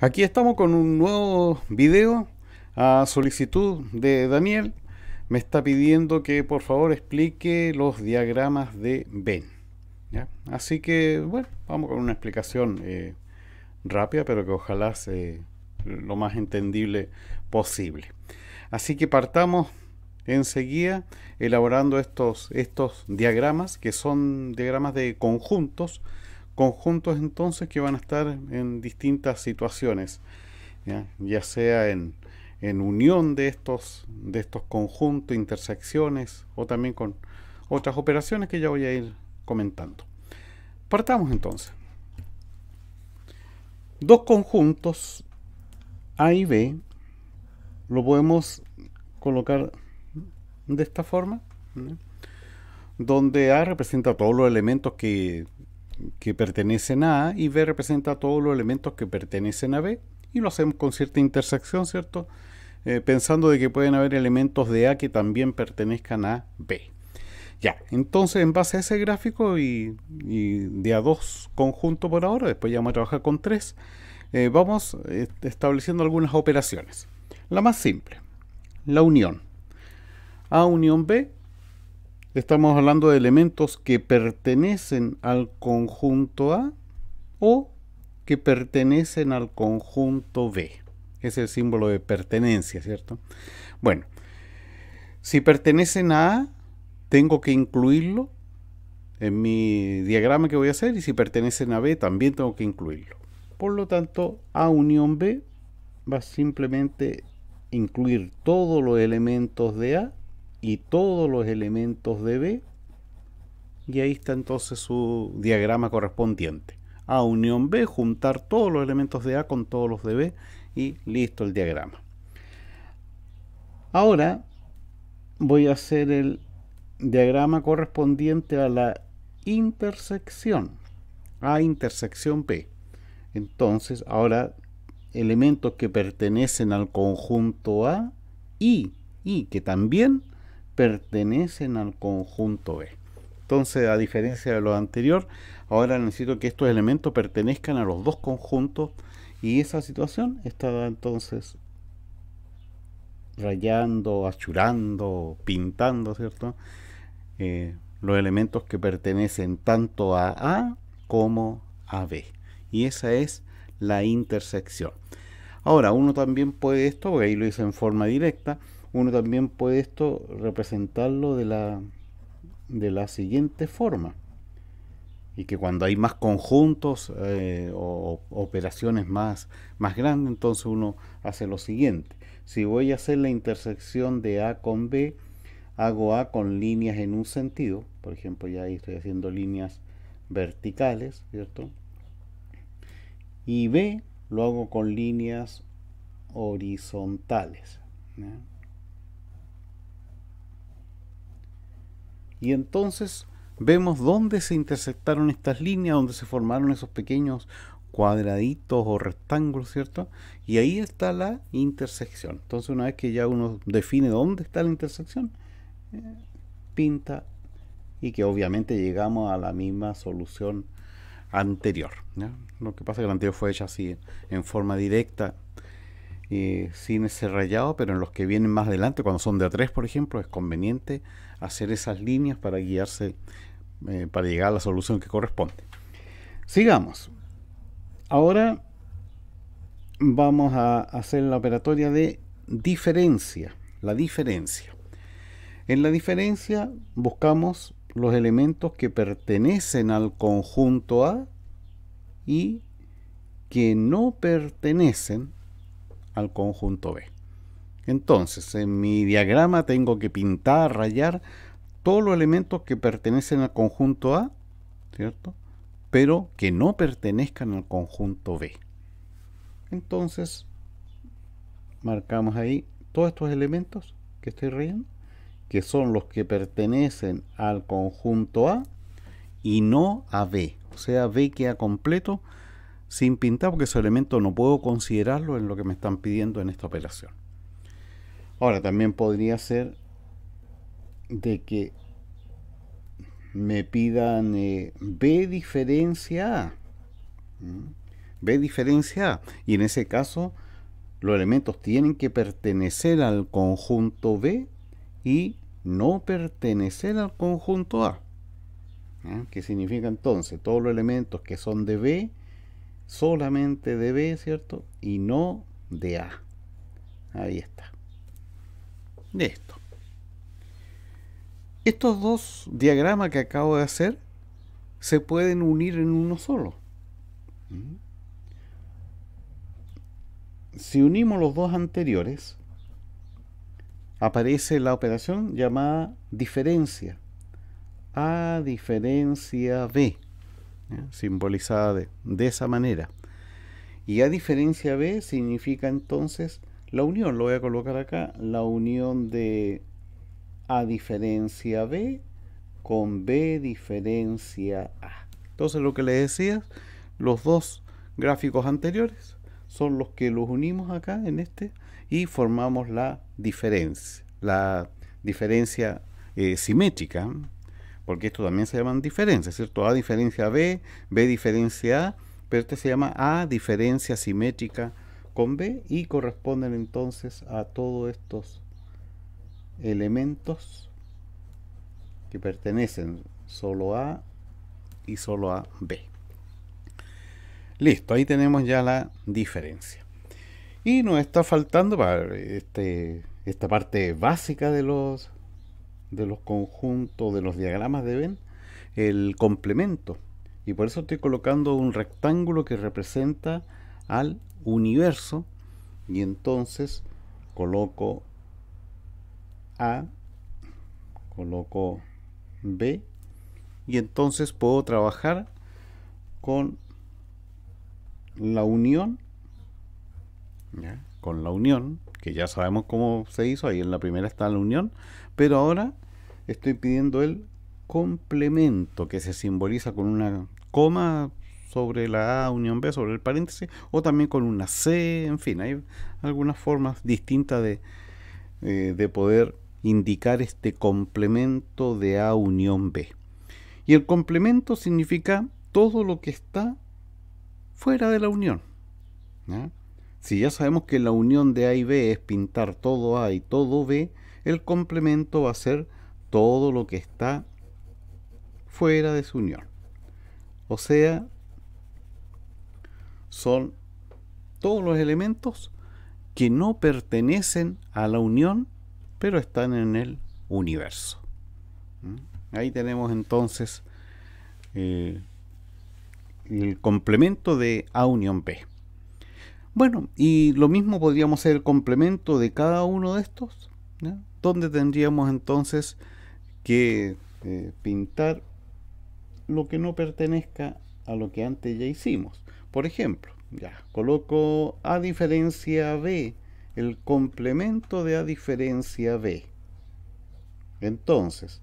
Aquí estamos con un nuevo video a solicitud de Daniel. Me está pidiendo que por favor explique los diagramas de Venn, ¿ya? Así que bueno, vamos con una explicación rápida, pero que ojalá sea lo más entendible posible. Así que partamos enseguida elaborando estos diagramas, que son diagramas de conjuntos entonces que van a estar en distintas situaciones, ya sea en unión de estos conjuntos, intersecciones o también con otras operaciones que ya voy a ir comentando. Partamos entonces. Dos conjuntos A y B lo podemos colocar de esta forma, ¿no? Donde A representa todos los elementos que pertenecen a A y B representa todos los elementos que pertenecen a B, y lo hacemos con cierta intersección, ¿cierto? Pensando de que pueden haber elementos de A que también pertenezcan a B. Ya, entonces en base a ese gráfico y de a dos conjuntos por ahora, después ya vamos a trabajar con tres, vamos estableciendo algunas operaciones. La más simple, la unión. A unión B, estamos hablando de elementos que pertenecen al conjunto A o que pertenecen al conjunto B. Es el símbolo de pertenencia, ¿cierto? Bueno, si pertenecen a A, tengo que incluirlo en mi diagrama que voy a hacer, y si pertenecen a B, también tengo que incluirlo. Por lo tanto, A unión B va a simplemente incluir todos los elementos de A y todos los elementos de B, y ahí está entonces su diagrama correspondiente. A unión B, juntar todos los elementos de A con todos los de B, y listo el diagrama. Ahora voy a hacer el diagrama correspondiente a la intersección, A intersección B. Entonces, ahora elementos que pertenecen al conjunto A y que también pertenecen al conjunto B. Entonces, a diferencia de lo anterior, ahora necesito que estos elementos pertenezcan a los dos conjuntos, y esa situación está entonces rayando, achurando, pintando, ¿cierto? Los elementos que pertenecen tanto a A como a B. Y esa es la intersección. Ahora, uno también puede esto, porque ahí lo hice en forma directa, uno también puede esto representarlo de la siguiente forma. Y que cuando hay más conjuntos o operaciones más grandes, entonces uno hace lo siguiente. Si voy a hacer la intersección de A con B, hago A con líneas en un sentido. Por ejemplo, ya ahí estoy haciendo líneas verticales, ¿cierto? Y B lo hago con líneas horizontales, ¿ya? Y entonces vemos dónde se intersectaron estas líneas, dónde se formaron esos pequeños cuadraditos o rectángulos, ¿cierto? Y ahí está la intersección. Entonces, una vez que ya uno define dónde está la intersección, pinta, y que obviamente llegamos a la misma solución anterior, ¿ya? Lo que pasa es que la anterior fue hecha así en forma directa, sin ese rayado, pero en los que vienen más adelante, cuando son de A3 por ejemplo, es conveniente hacer esas líneas para guiarse, para llegar a la solución que corresponde. Sigamos. Ahora vamos a hacer la operatoria de diferencia, la diferencia. En la diferencia buscamos los elementos que pertenecen al conjunto A y que no pertenecen al conjunto B. Entonces, en mi diagrama tengo que pintar, rayar todos los elementos que pertenecen al conjunto A, ¿cierto? Pero que no pertenezcan al conjunto B. Entonces, marcamos ahí todos estos elementos que estoy rayando, que son los que pertenecen al conjunto A y no a B. O sea, B queda completo sin pintar, porque ese elemento no puedo considerarlo en lo que me están pidiendo en esta operación. Ahora, también podría ser de que me pidan B diferencia A. B diferencia A. Y en ese caso, los elementos tienen que pertenecer al conjunto B y no pertenecer al conjunto A. ¿Ya? ¿Qué significa entonces? Todos los elementos que son de B, solamente de B, ¿cierto? Y no de A. Ahí está. Listo. Estos dos diagramas que acabo de hacer se pueden unir en uno solo. Si unimos los dos anteriores, aparece la operación llamada diferencia. A diferencia B, ¿ya? Simbolizada de esa manera. Y A diferencia B significa entonces la unión. Lo voy a colocar acá, la unión de A diferencia B con B diferencia A. Entonces lo que le decía, los dos gráficos anteriores son los que los unimos acá en este y formamos la diferencia simétrica, porque esto también se llaman diferencias, ¿cierto? A diferencia B, B diferencia A, pero este se llama A diferencia simétrica con B y corresponden entonces a todos estos elementos que pertenecen solo a y solo a B. Listo, ahí tenemos ya la diferencia. Y nos está faltando para esta parte básica de los conjuntos, de los diagramas de Venn, el complemento. Y por eso estoy colocando un rectángulo que representa al universo. Y entonces coloco A, coloco B, y entonces puedo trabajar con la unión, ¿ya? Con la unión, que ya sabemos cómo se hizo, ahí en la primera está la unión, pero ahora estoy pidiendo el complemento, que se simboliza con una coma sobre la A unión B, sobre el paréntesis, o también con una C, en fin, hay algunas formas distintas de poder indicar este complemento de A unión B. Y el complemento significa todo lo que está fuera de la unión, ¿ya? Si ya sabemos que la unión de A y B es pintar todo A y todo B, el complemento va a ser todo lo que está fuera de su unión. O sea, son todos los elementos que no pertenecen a la unión, pero están en el universo. Ahí tenemos entonces el complemento de A unión B. Bueno, y lo mismo podríamos hacer el complemento de cada uno de estos, ¿ya? Donde tendríamos entonces que pintar lo que no pertenezca a lo que antes ya hicimos. Por ejemplo, ya coloco A diferencia B, el complemento de A diferencia B. Entonces,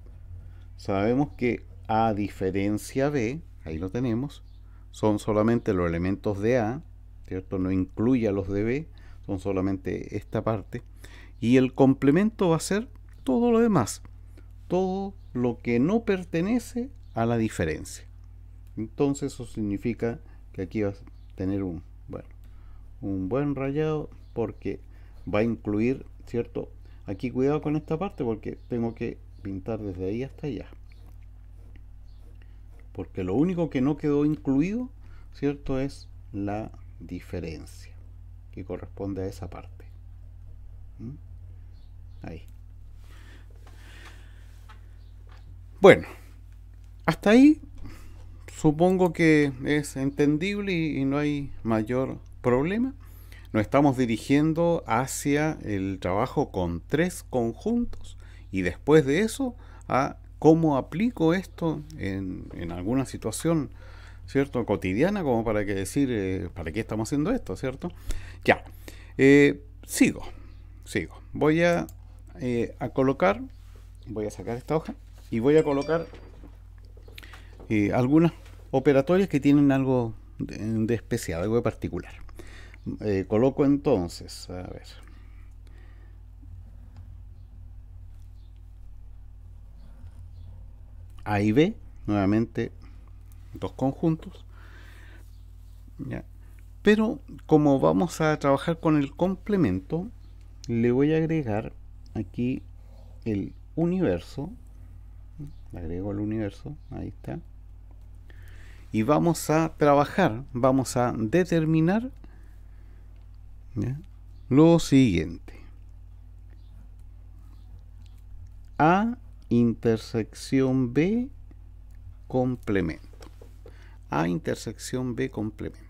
sabemos que A diferencia B, ahí lo tenemos, son solamente los elementos de A, ¿cierto? No incluye a los de B, son solamente esta parte. Y el complemento va a ser todo lo demás, todo lo que no pertenece a la diferencia. Entonces eso significa que aquí vas a tener un buen rayado, porque va a incluir, ¿cierto? Aquí cuidado con esta parte porque tengo que pintar desde ahí hasta allá, porque lo único que no quedó incluido, ¿cierto?, es la diferencia que corresponde a esa parte. Ahí. Bueno, hasta ahí supongo que es entendible y no hay mayor problema. Nos estamos dirigiendo hacia el trabajo con tres conjuntos y después de eso a cómo aplico esto en alguna situación, ¿cierto?, cotidiana, como para que decir, ¿para qué estamos haciendo esto?, ¿cierto? Ya, sigo. Voy a colocar, voy a sacar esta hoja y voy a colocar algunas operatorias que tienen algo de especial, algo de particular. Coloco entonces, a ver, A y B, nuevamente dos conjuntos, ¿ya? Pero como vamos a trabajar con el complemento, le voy a agregar aquí el universo. Le agrego el universo, ahí está. Y vamos a trabajar, vamos a determinar, ¿ya?, lo siguiente. A intersección B complemento. A intersección B complemento.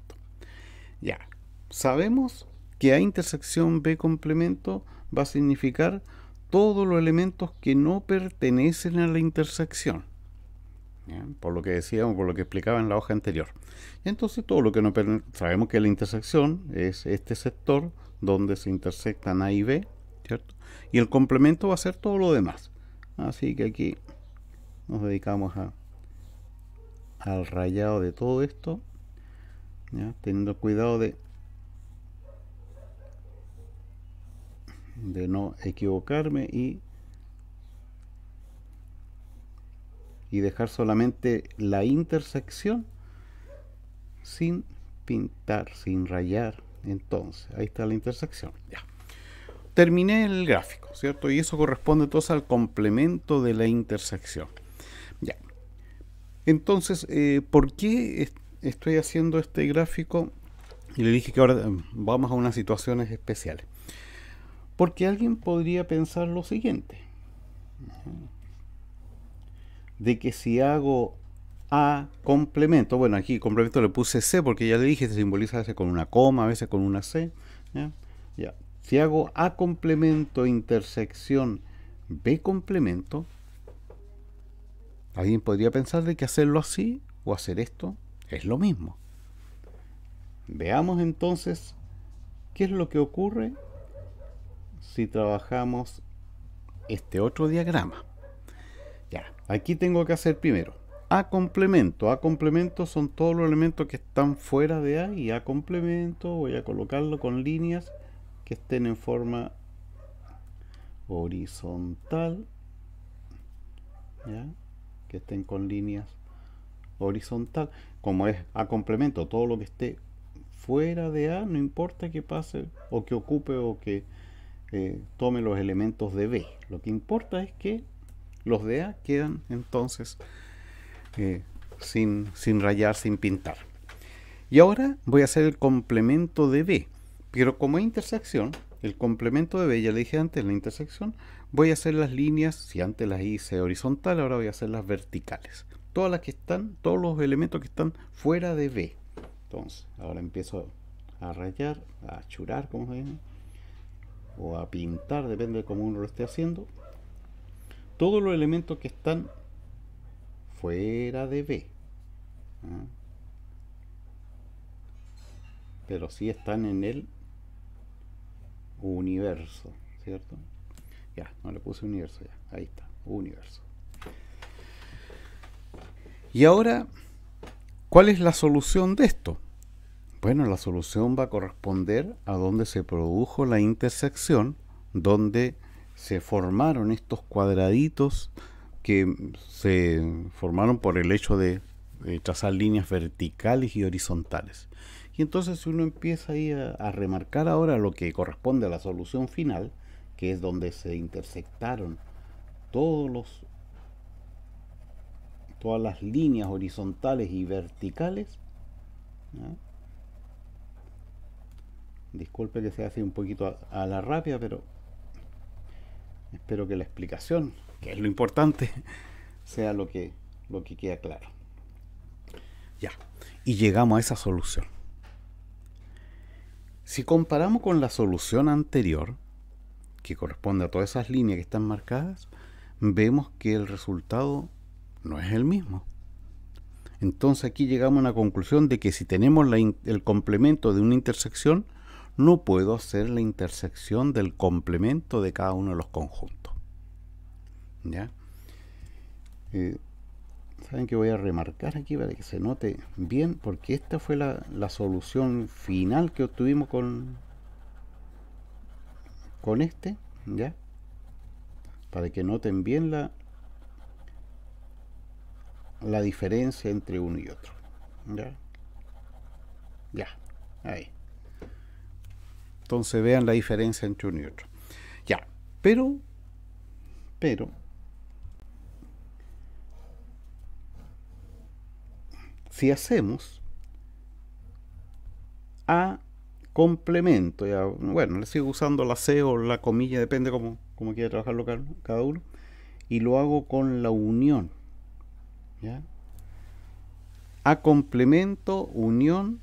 Ya, sabemos que A intersección B complemento va a significar todos los elementos que no pertenecen a la intersección. ¿Ya? Por lo que decíamos, por lo que explicaba en la hoja anterior. Entonces todo lo que no sabemos que la intersección es este sector donde se intersectan A y B, ¿cierto? Y el complemento va a ser todo lo demás. Así que aquí nos dedicamos al rayado de todo esto, ¿ya?, teniendo cuidado de no equivocarme y dejar solamente la intersección sin pintar, sin rayar. Entonces, ahí está la intersección. Ya. Terminé el gráfico, ¿cierto? Y eso corresponde entonces al complemento de la intersección. Ya. Entonces, ¿por qué estoy haciendo este gráfico? Y le dije que ahora vamos a unas situaciones especiales. Porque alguien podría pensar lo siguiente: de que si hago A complemento, bueno, aquí complemento le puse C porque ya le dije, se simboliza a veces con una coma, a veces con una C, ¿ya? Ya. Si hago A complemento intersección B complemento, alguien podría pensar de que hacerlo así o hacer esto es lo mismo. Veamos entonces qué es lo que ocurre si trabajamos este otro diagrama. Ya, aquí tengo que hacer primero A complemento. A complemento son todos los elementos que están fuera de A, y A complemento voy a colocarlo con líneas que estén en forma horizontal, ¿ya?, que estén con líneas horizontal. Como es A complemento, todo lo que esté fuera de A, no importa que pase o que ocupe o que tome los elementos de B. Lo que importa es que los de A quedan entonces sin rayar, sin pintar. Y ahora voy a hacer el complemento de B. Pero como es intersección, el complemento de B, ya le dije antes, la intersección, voy a hacer las líneas, si antes las hice horizontal, ahora voy a hacer las verticales. Todas las que están, todos los elementos que están fuera de B. Entonces, ahora empiezo a rayar, a churar, como se dice, o a pintar, depende de cómo uno lo esté haciendo. Todos los elementos que están fuera de B, ¿ah?, pero sí están en el universo, ¿cierto? Ya, no le puse universo, ya, ahí está, universo. Y ahora, ¿cuál es la solución de esto? Bueno, la solución va a corresponder a donde se produjo la intersección, donde se formaron estos cuadraditos que se formaron por el hecho de trazar líneas verticales y horizontales. Y entonces, si uno empieza ahí a remarcar ahora lo que corresponde a la solución final, que es donde se intersectaron todas las líneas horizontales y verticales, ¿no? Disculpe que sea así un poquito a la rápida, pero espero que la explicación, que es lo importante, sea lo que queda claro. Ya, y llegamos a esa solución. Si comparamos con la solución anterior, que corresponde a todas esas líneas que están marcadas, vemos que el resultado no es el mismo. Entonces aquí llegamos a una conclusión de que si tenemos el complemento de una intersección, no puedo hacer la intersección del complemento de cada uno de los conjuntos. ¿Ya? Saben que voy a remarcar aquí para que se note bien, porque esta fue la solución final que obtuvimos con este, ¿ya? Para que noten bien la diferencia entre uno y otro. ¿Ya? Ya. Ahí. Entonces vean la diferencia entre uno y otro. Ya, pero, si hacemos A complemento, ya, bueno, le sigo usando la C o la comilla, depende cómo quiera trabajarlo cada uno, y lo hago con la unión, ¿ya? A complemento, unión,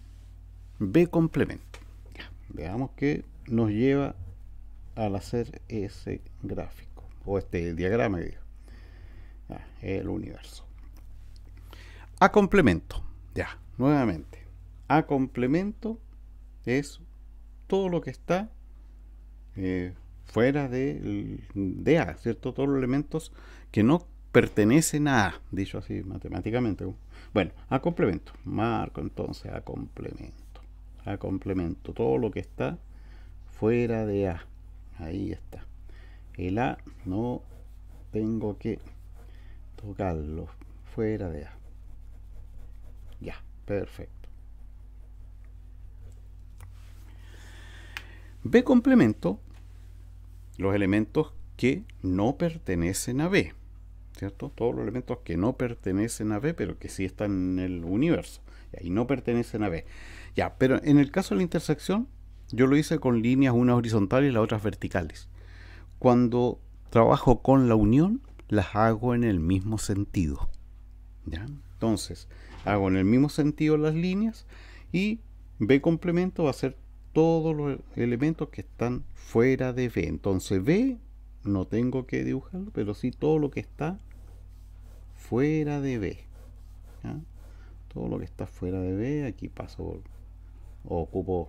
B complemento. Ya, veamos que nos lleva al hacer ese gráfico, o este diagrama, digo. El universo. A complemento, ya, nuevamente. A complemento es todo lo que está fuera de A, ¿cierto? Todos los elementos que no pertenecen a A, dicho así matemáticamente. Bueno, a complemento. Marco entonces a complemento. A complemento. Todo lo que está fuera de A. Ahí está. El A no tengo que tocarlo. Fuera de A. Ya, perfecto. B complemento, los elementos que no pertenecen a B, ¿cierto? Todos los elementos que no pertenecen a B, pero que sí están en el universo, y no pertenecen a B. Ya, pero en el caso de la intersección, yo lo hice con líneas, unas horizontales y las otras verticales. Cuando trabajo con la unión, las hago en el mismo sentido, ¿ya? Entonces, hago en el mismo sentido las líneas, y B complemento va a ser todos los elementos que están fuera de B. Entonces B no tengo que dibujarlo, pero sí todo lo que está fuera de B, ¿ya? Todo lo que está fuera de B, aquí paso o ocupo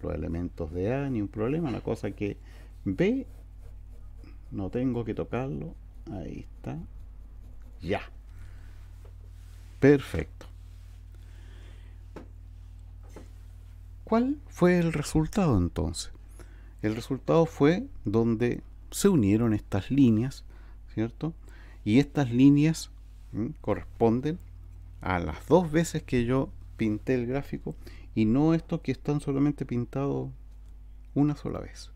los elementos de A, ni un problema. La cosa que B no tengo que tocarlo. Ahí está. Ya. Perfecto. ¿Cuál fue el resultado entonces? El resultado fue donde se unieron estas líneas, ¿cierto? Y estas líneas corresponden a las dos veces que yo pinté el gráfico, y no estos que están solamente pintados una sola vez.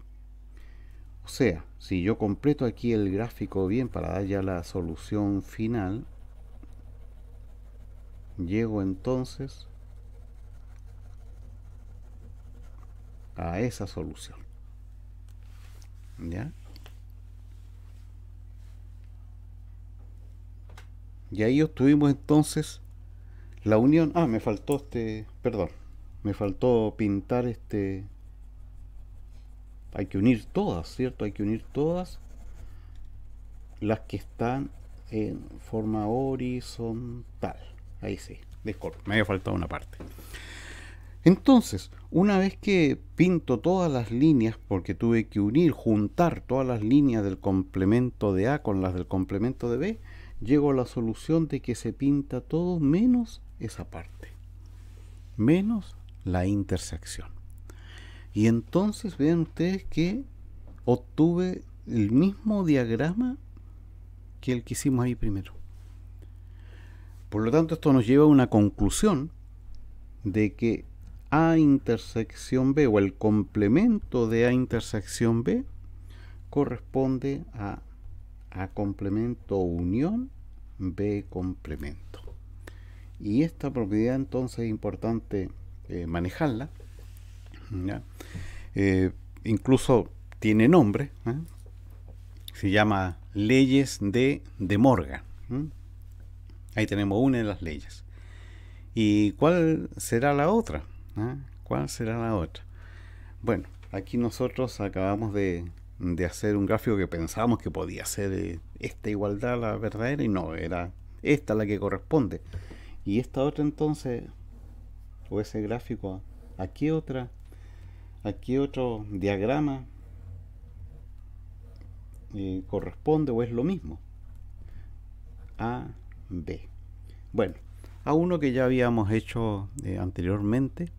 O sea, si yo completo aquí el gráfico bien para dar ya la solución final, llego entonces a esa solución, ¿ya? Y ahí obtuvimos entonces la unión. Me faltó perdón, me faltó pintar hay que unir todas, ¿cierto? Hay que unir todas las que están en forma horizontal. Ahí sí, disculpe, me había faltado una parte. Entonces, una vez que pinto todas las líneas, porque tuve que juntar todas las líneas del complemento de A con las del complemento de B, llego a la solución de que se pinta todo menos esa parte, menos la intersección. Y entonces vean ustedes que obtuve el mismo diagrama que el que hicimos ahí primero. Por lo tanto, esto nos lleva a una conclusión de que A intersección B, o el complemento de A intersección B, corresponde a complemento unión B complemento. Y esta propiedad entonces es importante manejarla, ¿ya? Incluso tiene nombre, se llama leyes de Morgan. Ahí tenemos una de las leyes. ¿Y cuál será la otra? ¿Cuál será la otra? Bueno, aquí nosotros acabamos de hacer un gráfico que pensábamos que podía ser esta igualdad la verdadera, y no, era esta la que corresponde. Y esta otra entonces, o ese gráfico, aquí otro diagrama corresponde o es lo mismo. A, B. Bueno, a uno que ya habíamos hecho anteriormente.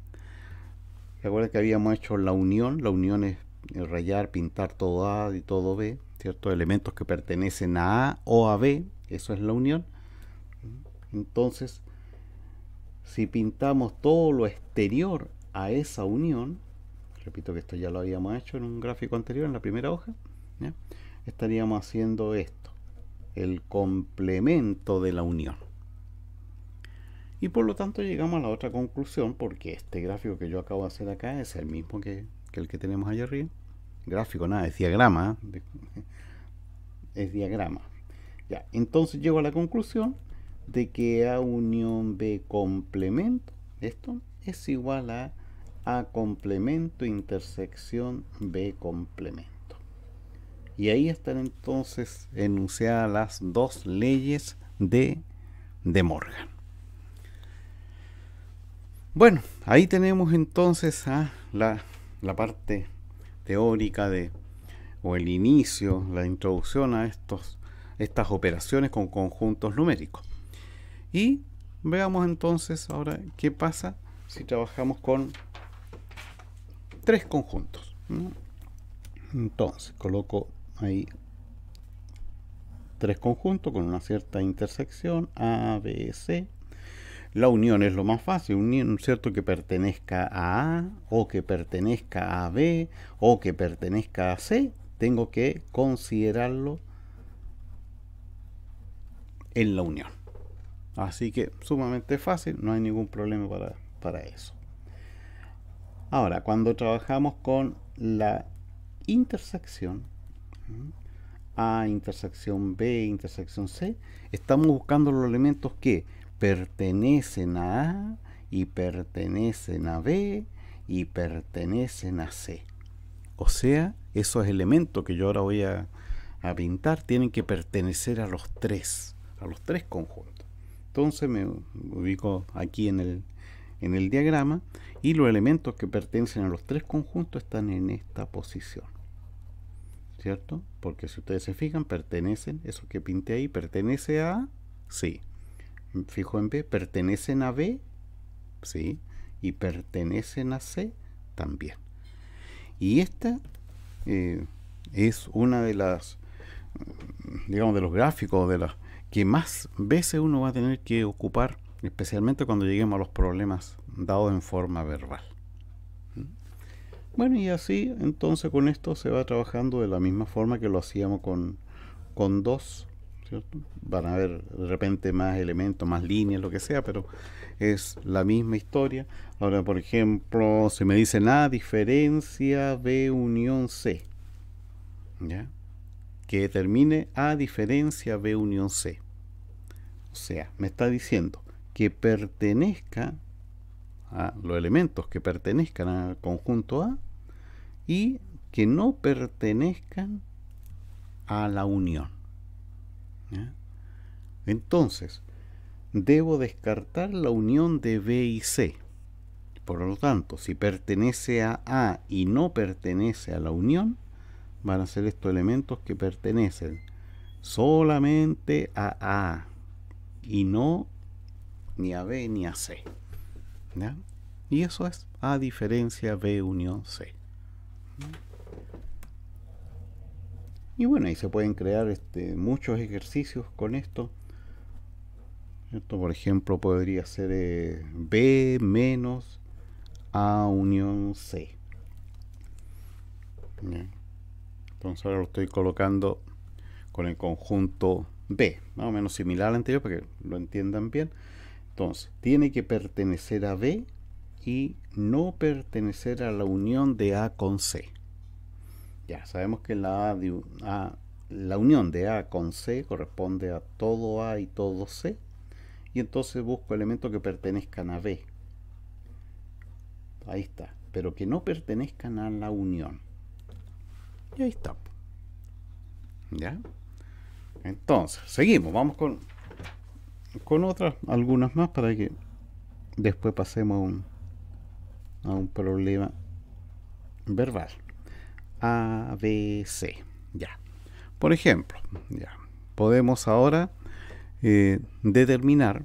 Recuerda que habíamos hecho la unión. La unión es rayar, pintar todo A y todo B, ¿cierto? Elementos que pertenecen a A o a B, eso es la unión. Entonces, si pintamos todo lo exterior a esa unión, repito que esto ya lo habíamos hecho en un gráfico anterior, en la primera hoja, ¿ya? Estaríamos haciendo esto, el complemento de la unión. Y por lo tanto llegamos a la otra conclusión, porque este gráfico que yo acabo de hacer acá es el mismo que el que tenemos allá arriba. Gráfico nada, es diagrama, es diagrama. Ya, entonces llego a la conclusión de que A unión B complemento, esto es igual a complemento intersección B complemento. Y ahí están entonces enunciadas las dos leyes de Morgan. Bueno, ahí tenemos entonces la parte teórica o el inicio, la introducción a estas operaciones con conjuntos numéricos. Y veamos entonces ahora qué pasa si trabajamos con tres conjuntos, ¿no? Entonces coloco ahí tres conjuntos con una cierta intersección A, B, C. La unión es lo más fácil, unión, ¿cierto? Que pertenezca a A, o que pertenezca a B, o que pertenezca a C. Tengo que considerarlo en la unión. Así que sumamente fácil, no hay ningún problema para eso. Ahora, cuando trabajamos con la intersección, A intersección B intersección C, estamos buscando los elementos que pertenecen a A y pertenecen a B y pertenecen a C. O sea, esos elementos que yo ahora voy a pintar tienen que pertenecer a los tres conjuntos. Entonces me ubico aquí en el diagrama y los elementos que pertenecen a los tres conjuntos están en esta posición, ¿cierto? Porque si ustedes se fijan, pertenecen, eso que pinté ahí, pertenece a A, sí. Me fijo en B, pertenecen a B, sí. Y pertenecen a C también. Y esta es una de las, digamos, de los gráficos de las que más veces uno va a tener que ocupar, especialmente cuando lleguemos a los problemas dados en forma verbal. Bueno, y así entonces con esto se va trabajando de la misma forma que lo hacíamos con dos, ¿cierto? Van a haber de repente más elementos, más líneas, lo que sea, pero es la misma historia. Ahora, por ejemplo, si me dicen A diferencia B unión C, ¿ya? Que termine A diferencia B unión C. O sea, me está diciendo que pertenezca a los elementos que pertenezcan al conjunto A y que no pertenezcan a la unión, ¿ya? Entonces, debo descartar la unión de B y C. Por lo tanto, si pertenece a A y no pertenece a la unión, van a ser estos elementos que pertenecen solamente a A y no ni a B ni a C, ¿ya? Y eso es A diferencia B unión C. Y bueno, ahí se pueden crear muchos ejercicios con esto. Esto, por ejemplo, podría ser B menos A unión C. ¿Ya? Entonces ahora lo estoy colocando con el conjunto B, más o menos similar al anterior para que lo entiendan bien. Entonces, tiene que pertenecer a B y no pertenecer a la unión de A con C. Ya sabemos que la unión de A con C corresponde a todo A y todo C, y entonces busco elementos que pertenezcan a B. Ahí está, pero que no pertenezcan a la unión. Y ahí está. ¿Ya? Entonces, seguimos, vamos con otras, algunas más, para que después pasemos a un problema verbal. A, B, C. Ya. Por ejemplo, ya podemos ahora determinar,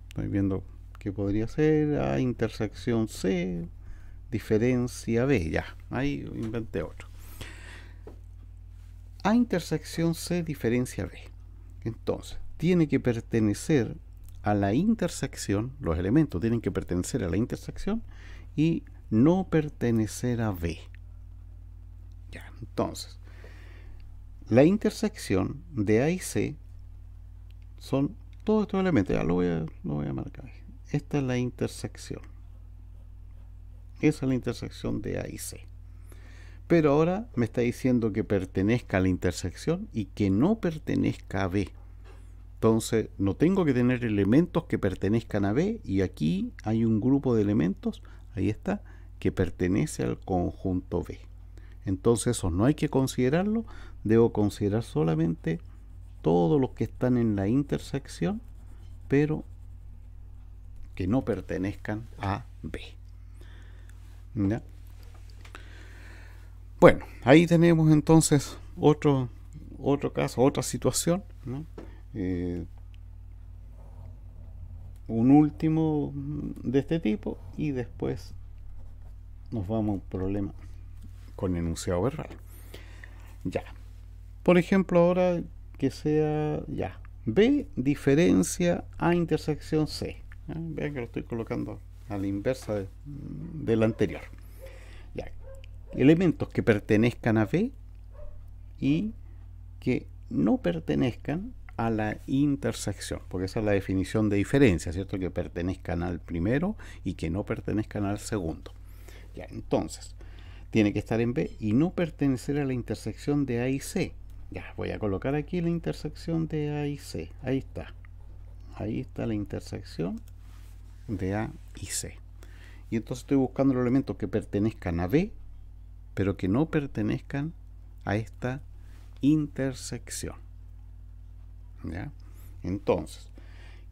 estoy viendo que podría ser A intersección C, diferencia B. Ya, ahí inventé otro. A intersección C, diferencia B. Entonces, tiene que pertenecer a la intersección, los elementos tienen que pertenecer a la intersección y no pertenecer a B. Ya, entonces, la intersección de A y C son todos estos elementos. Ya lo voy a marcar. Esta es la intersección. Esa es la intersección de A y C. Pero ahora me está diciendo que pertenezca a la intersección y que no pertenezca a B. Entonces, no tengo que tener elementos que pertenezcan a B, y aquí hay un grupo de elementos, ahí está, que pertenece al conjunto B. Entonces, eso no hay que considerarlo, debo considerar solamente todos los que están en la intersección, pero que no pertenezcan a B. ¿Ya? Bueno, ahí tenemos entonces otro caso, otra situación, ¿no? Un último de este tipo, y después nos vamos a un problema con enunciado verbal. Ya. Por ejemplo, ahora que sea ya B diferencia A intersección C. Vean que lo estoy colocando a la inversa del anterior. Ya. Elementos que pertenezcan a B y que no pertenezcan a la intersección, porque esa es la definición de diferencia, ¿cierto? Que pertenezcan al primero y que no pertenezcan al segundo. Ya, entonces, tiene que estar en B y no pertenecer a la intersección de A y C. Ya, voy a colocar aquí la intersección de A y C. Ahí está. Ahí está la intersección de A y C. Y entonces estoy buscando los elementos que pertenezcan a B, pero que no pertenezcan a esta intersección. ¿Ya? Entonces,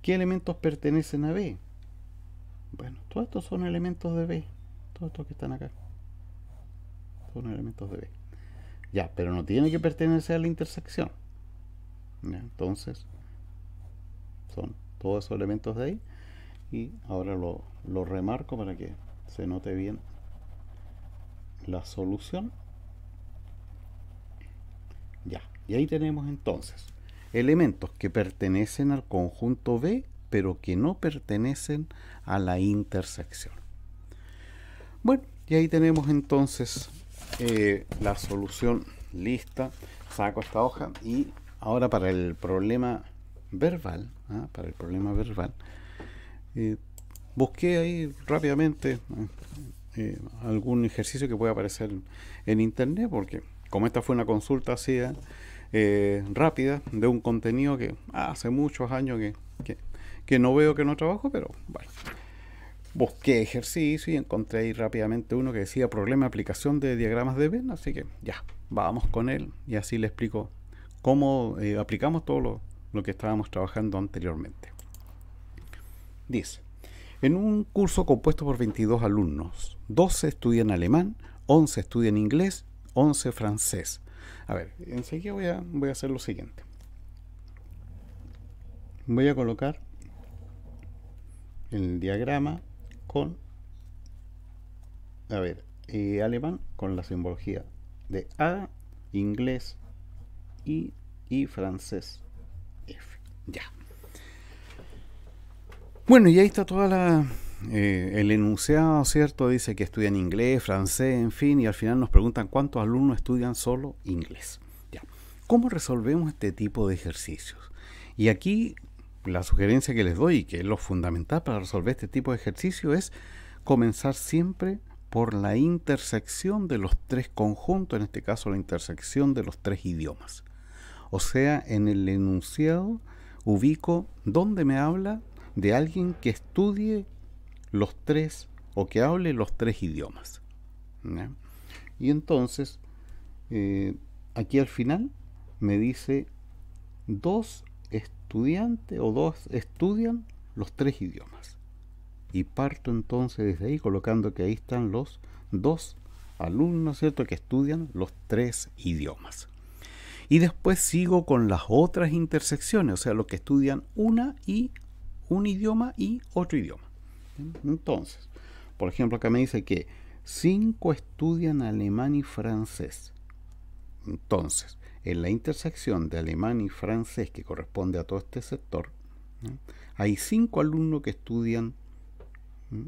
¿qué elementos pertenecen a B? Bueno, todos estos son elementos de B. Todos estos que están acá son elementos de B. Ya, pero no tiene que pertenecer a la intersección. ¿Ya? Entonces, son todos esos elementos de ahí. Y ahora lo remarco para que se note bien la solución. Ya, y ahí tenemos entonces elementos que pertenecen al conjunto B, pero que no pertenecen a la intersección. Bueno, y ahí tenemos entonces la solución lista. Saco esta hoja y ahora para el problema verbal, busqué ahí rápidamente algún ejercicio que pueda aparecer en internet, porque como esta fue una consulta así rápida de un contenido que hace muchos años que no veo, que no trabajo, pero bueno, busqué ejercicio y encontré ahí rápidamente uno que decía problema de aplicación de diagramas de Venn, así que ya, vamos con él y así le explico cómo aplicamos todo lo que estábamos trabajando anteriormente. Dice: en un curso compuesto por 22 alumnos, 12 estudian alemán, 11 estudian inglés, 11 francés. A ver, enseguida voy a hacer lo siguiente. Voy a colocar el diagrama con, alemán con la simbología de A, inglés I y francés F. Ya. Bueno, y ahí está toda el enunciado, ¿cierto? Dice que estudian inglés, francés, en fin, y al final nos preguntan cuántos alumnos estudian solo inglés. Ya. ¿Cómo resolvemos este tipo de ejercicios? Y aquí la sugerencia que les doy, y que es lo fundamental para resolver este tipo de ejercicio, es comenzar siempre por la intersección de los tres conjuntos, en este caso la intersección de los tres idiomas. O sea, en el enunciado ubico donde me habla de alguien que estudie los tres o que hable los tres idiomas. ¿Ya? Y entonces, aquí al final me dice dos estudiantes o dos estudian los tres idiomas. Y parto entonces desde ahí colocando que ahí están los dos alumnos, ¿cierto?, que estudian los tres idiomas. Y después sigo con las otras intersecciones, o sea, los que estudian un idioma y otro idioma. Entonces, por ejemplo, acá me dice que 5 estudian alemán y francés. Entonces, en la intersección de alemán y francés, que corresponde a todo este sector, hay 5 alumnos que estudian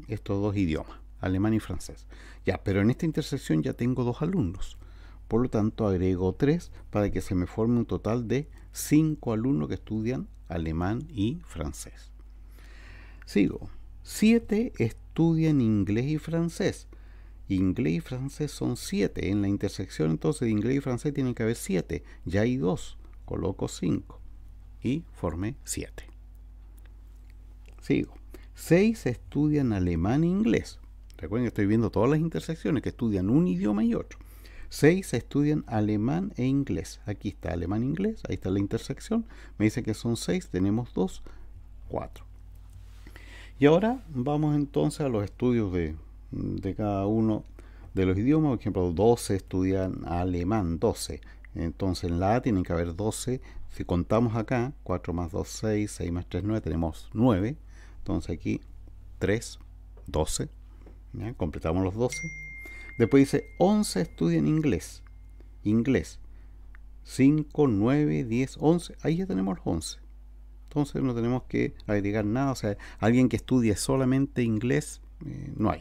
estos dos idiomas. alemán y francés. Ya, pero en esta intersección ya tengo 2 alumnos. Por lo tanto, agrego 3 para que se me forme un total de 5 alumnos que estudian alemán y francés. Sigo. 7 estudian inglés y francés. Inglés y francés son 7. En la intersección entonces de inglés y francés tiene que haber 7. Ya hay 2. Coloco 5. Y formé 7. Sigo. 6 estudian alemán e inglés. Recuerden que estoy viendo todas las intersecciones que estudian un idioma y otro. 6 estudian alemán e inglés. Aquí está alemán e inglés. Ahí está la intersección. Me dice que son 6. Tenemos 2, 4. Y ahora vamos entonces a los estudios de cada uno de los idiomas. Por ejemplo, 12 estudian alemán, 12. Entonces en la A tienen que haber 12. Si contamos acá, 4 más 2, 6, 6 más 3, 9, tenemos 9. Entonces aquí 3, 12. ¿Ya? Completamos los 12. Después dice 11 estudian inglés. Inglés. 5, 9, 10, 11. Ahí ya tenemos los 11. Entonces no tenemos que agregar nada. O sea, alguien que estudie solamente inglés, no hay.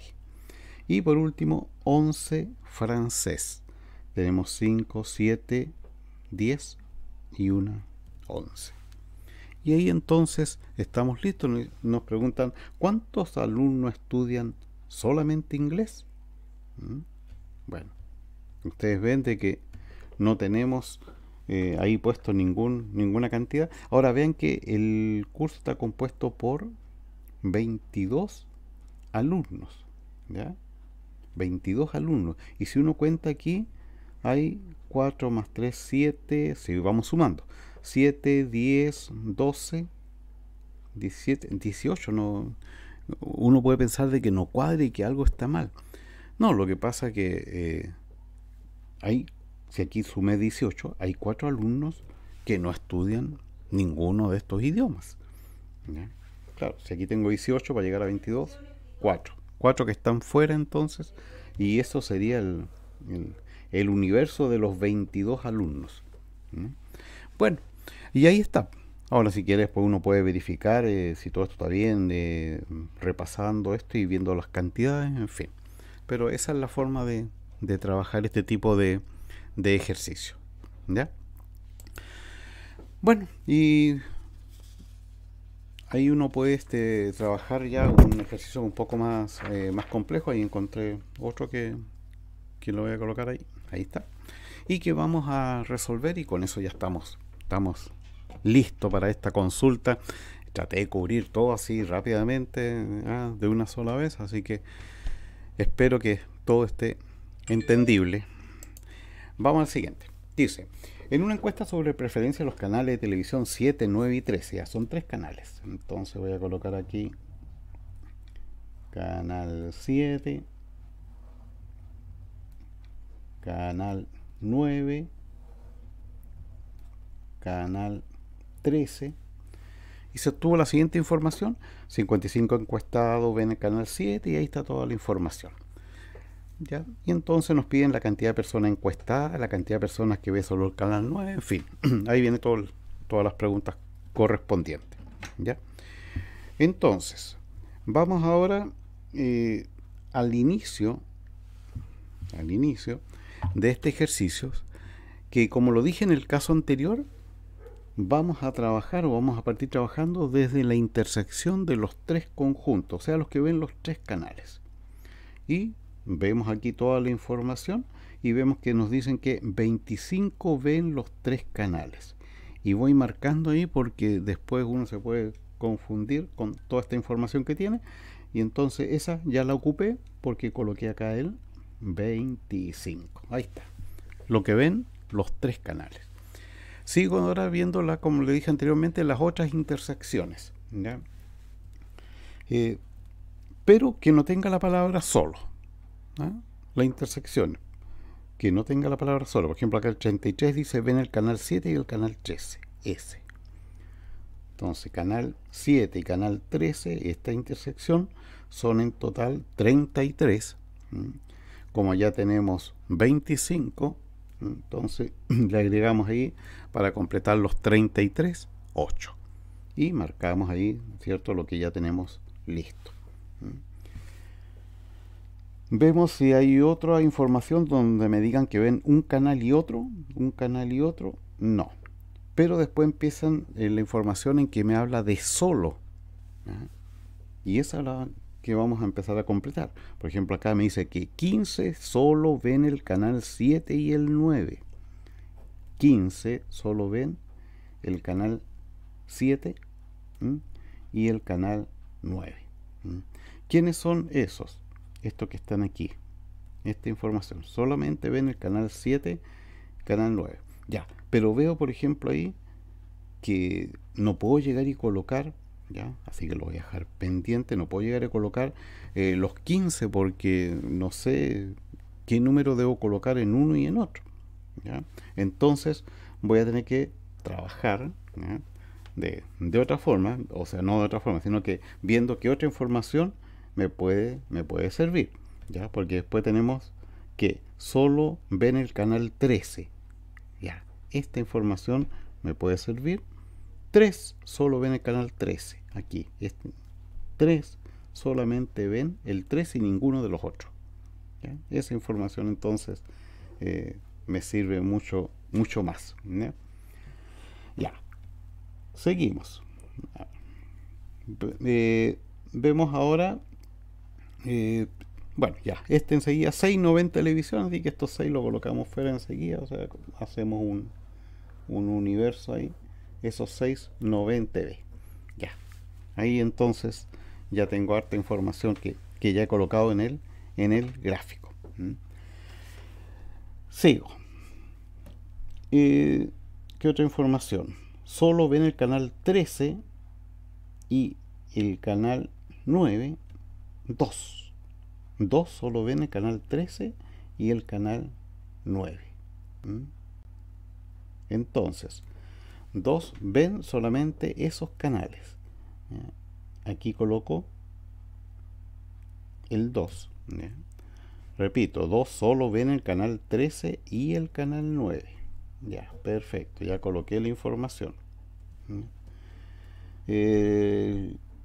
Y por último, 11 francés. Tenemos 5, 7, 10 y 1, 11. Y ahí entonces estamos listos. Nos preguntan, ¿cuántos alumnos estudian solamente inglés? Bueno, ustedes ven de que no tenemos ahí puesto ninguna cantidad. Ahora vean que el curso está compuesto por 22 alumnos, ¿ya? 22 alumnos. Y si uno cuenta aquí, hay 4 más 3, 7, si vamos sumando, 7, 10, 12, 17, 18. No, uno puede pensar de que no cuadre y que algo está mal. No, lo que pasa es que si aquí sumé 18, hay 4 alumnos que no estudian ninguno de estos idiomas. ¿Ya? Claro, si aquí tengo 18 para llegar a 22, 4. 4 que están fuera entonces, y eso sería el universo de los 22 alumnos. ¿Mm? Bueno, y ahí está. Ahora si quieres, pues uno puede verificar si todo esto está bien, repasando esto y viendo las cantidades, en fin. Pero esa es la forma de trabajar este tipo de ejercicio. ¿Ya? Bueno, y ahí uno puede trabajar ya un ejercicio un poco más complejo. Ahí encontré otro que lo voy a colocar ahí. Ahí está. Y que vamos a resolver, y con eso ya estamos listos para esta consulta. Traté de cubrir todo así rápidamente, de una sola vez, así que espero que todo esté entendible. Vamos al siguiente. Dice, en una encuesta sobre preferencia de los canales de televisión 7, 9 y 13, ya son 3 canales. Entonces voy a colocar aquí canal 7, canal 9, canal 13. Y se obtuvo la siguiente información: 55 encuestados ven el canal 7 y ahí está toda la información. ¿Ya? Y entonces nos piden la cantidad de personas encuestadas, la cantidad de personas que ve solo el canal 9, en fin. Ahí vienen todas las preguntas correspondientes. ¿Ya? Entonces, vamos ahora al inicio de este ejercicio, que como lo dije en el caso anterior, vamos a partir trabajando desde la intersección de los 3 conjuntos, o sea, los que ven los 3 canales. Y vemos aquí toda la información y vemos que nos dicen que 25 ven los 3 canales. Y voy marcando ahí porque después uno se puede confundir con toda esta información que tiene. Y entonces esa ya la ocupé porque coloqué acá el 25. Ahí está. Lo que ven los 3 canales. Sigo ahora viendo, como le dije anteriormente, las otras intersecciones. ¿Ya? Pero que no tenga la palabra solo. La intersección. Que no tenga la palabra solo. Por ejemplo, acá el 33 dice ven el canal 7 y el canal 13. Ese. Entonces, canal 7 y canal 13, esta intersección, son en total 33. Como ya tenemos 25, entonces le agregamos ahí para completar los 33, 8. Y marcamos ahí, ¿cierto?, lo que ya tenemos listo. Vemos si hay otra información donde me digan que ven un canal y otro, no. Pero después empiezan la información en que me habla de solo. ¿Ya? Y esa es la que vamos a empezar a completar. Por ejemplo, acá me dice que 15 solo ven el canal 7 y el 9. 15 solo ven el canal 7 ¿m? Y el canal 9. ¿M? ¿Quiénes son esos? Estos que están aquí. Esta información. Solamente ven el canal 7, canal 9. Ya, pero veo por ejemplo ahí que no puedo llegar y colocar, ya, así que lo voy a dejar pendiente, no puedo llegar a colocar los 15 porque no sé qué número debo colocar en uno y en otro, ¿ya? Entonces voy a tener que trabajar, ¿ya? de otra forma, o sea, no de otra forma, sino que viendo qué otra información me puede servir, ¿ya? Porque después tenemos que solo ven el canal 13, ya, esta información me puede servir. 3 solo ven el canal 13, aquí, 3 solamente ven el 13 y ninguno de los otros, ¿ya? Esa información entonces me sirve mucho, mucho más, ¿ya? Ya, seguimos. Vemos ahora, eh, bueno, ya, enseguida 6 no ven televisión, así que estos 6 lo colocamos fuera enseguida, o sea, hacemos un universo ahí. Esos 6 no ven TV. Ya, ahí entonces ya tengo harta información que ya he colocado en el gráfico. Sigo. ¿Qué otra información? Solo ven el canal 13 y el canal 9, 2. 2 solo ven el canal 13 y el canal 9. Entonces, 2 ven solamente esos canales. ¿Ya? Aquí coloco el 2. ¿Ya? Repito, 2 solo ven el canal 13 y el canal 9. Ya, perfecto, ya coloqué la información.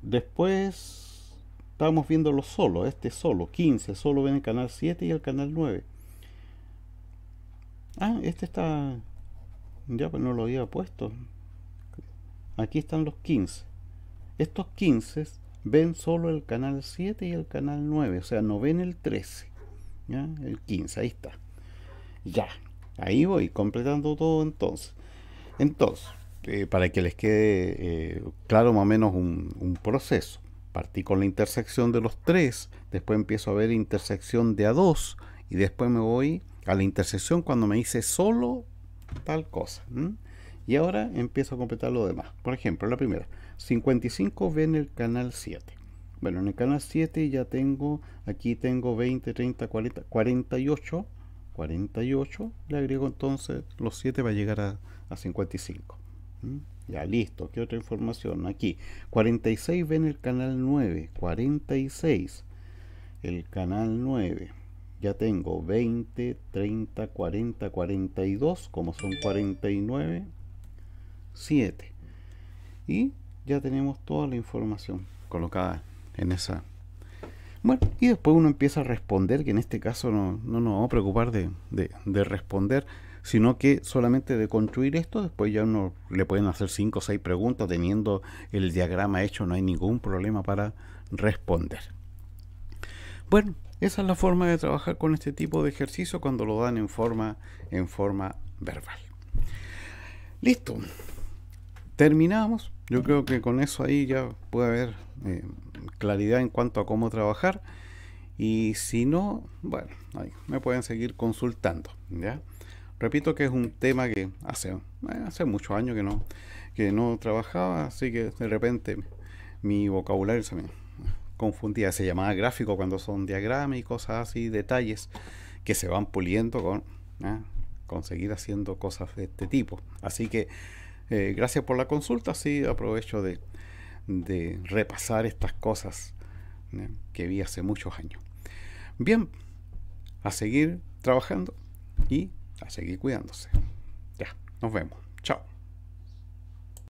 Después estábamos viendo los solos, solo, 15, solo ven el canal 7 y el canal 9. Ah, está, ya pues no lo había puesto. Aquí están los 15. Estos 15 ven solo el canal 7 y el canal 9, o sea, no ven el 13. ¿Ya? El 15, ahí está. Ya, ahí voy completando todo entonces. Entonces, para que les quede claro más o menos un proceso. Partí con la intersección de los 3, después empiezo a ver intersección de A2 y después me voy a la intersección cuando me dice solo tal cosa. Y ahora empiezo a completar lo demás. Por ejemplo, la primera, 55 ven el canal 7. Bueno, en el canal 7 ya tengo, aquí tengo 20, 30, 40, 48. 48, le agrego entonces los 7 para llegar a 55. Ya, listo. ¿Qué otra información? Aquí, 46 ven el canal 9. 46, el canal 9. Ya tengo 20, 30, 40, 42, como son 49, 7. Y ya tenemos toda la información colocada en esa. Bueno, y después uno empieza a responder, que en este caso no nos vamos a preocupar de responder, sino que solamente de construir esto. Después ya uno le pueden hacer 5 o 6 preguntas, teniendo el diagrama hecho no hay ningún problema para responder. Bueno, esa es la forma de trabajar con este tipo de ejercicio cuando lo dan en forma verbal. Listo, terminamos. Yo creo que con eso ahí ya puede haber claridad en cuanto a cómo trabajar. Y si no, bueno, ahí me pueden seguir consultando, ¿ya? Repito que es un tema que hace muchos años que no trabajaba, así que de repente mi vocabulario se me confundía. Se llamaba gráfico cuando son diagramas y cosas así, detalles que se van puliendo con seguir haciendo cosas de este tipo. Así que gracias por la consulta. Sí, aprovecho de repasar estas cosas que vi hace muchos años. Bien, a seguir trabajando y a seguir cuidándose. Ya, nos vemos. Chao.